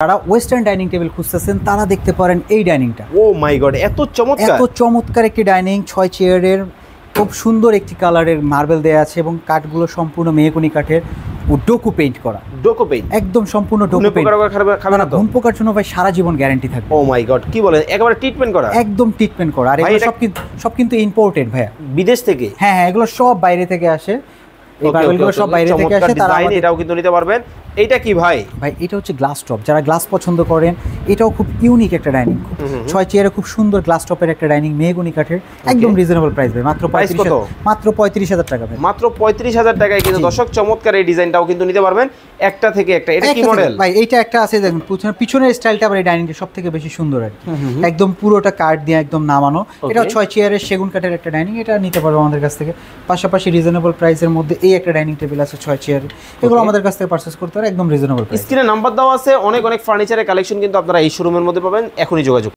যারা western dining table খুঁজতেছেন তারা দেখতে পারেন এই ডাইনিংটা। ও মাই গড, এত চমৎকার একটি ডাইনিং, 6 চেয়ারের, খুব সুন্দর একটি কালারের মার্বেল দেয়া আছে এবং কাঠগুলো সম্পূর্ণ মেহগনি কাঠের ও ডোকো পেইন্ট করা। ডোকো পেইন্ট একদম সম্পূর্ণ ডোকো পেইন্ট। খাবে না তো? ঘুম পোকার জন্য ভাই সারা জীবন গ্যারান্টি থাকবে। ও মাই গড, কি বলেন, একেবারে ট্রিটমেন্ট করা? একদম ট্রিটমেন্ট করা। আর এগুলো সব কিন্তু ইম্পোর্টেড ভাইয়া, বিদেশ থেকে। হ্যাঁ হ্যাঁ, এগুলো সব বাইরে থেকে আসে। এই মার্বেলগুলো সব বাইরে থেকে আসে। তারা এটাও কিন্তু নিতে পারবেন। এইটা কি ভাই? ভাই এটা হচ্ছে গ্লাস টপ, যারা গ্লাস পছন্দ করেন এটাও খুব ইউনিক একটা ডাইনিং। 6 চেয়ারে খুব সুন্দর গ্লাস টপের একটা ডাইনিং, মেহগনি কাঠের, একদম রিজনেবল প্রাইস ভাই, মাত্র 35,000 টাকা ভাই। মাত্র 35,000 টাকায় কিন্তু দর্শক চমৎকার এই ডিজাইনটাও কিন্তু নিতে পারবেন একটা থেকে একটা। এটা কি মডেল ভাই? এইটা একটা আছে দেখুন, পিছনের স্টাইলটা আবার এই ডাইনিংটা সবথেকে বেশি সুন্দর আর কি। একদম পুরোটা কাঠ দিয়ে একদম নামানো। এটা 6 চেয়ারের সেগুন কাঠের একটা ডাইনিং, এটা নিতে পারবো আমাদের কাছ থেকে। পাশাপাশি রিজনেবল প্রাইসের মধ্যে এই একটা ডাইনিং টেবিল আছে 6 চেয়ারের, এগুলো আমাদের কাছ থেকে পারচেজ করতে পারে একদম রিজনেবল প্রাইস। স্ক্রিনে নাম্বার দেওয়া আছে, অনেক ফার্নিচারের কালেকশন কিন্তু আপনারা এই শোরুমের মধ্যে পাবেন, এখনই যোগাযোগ।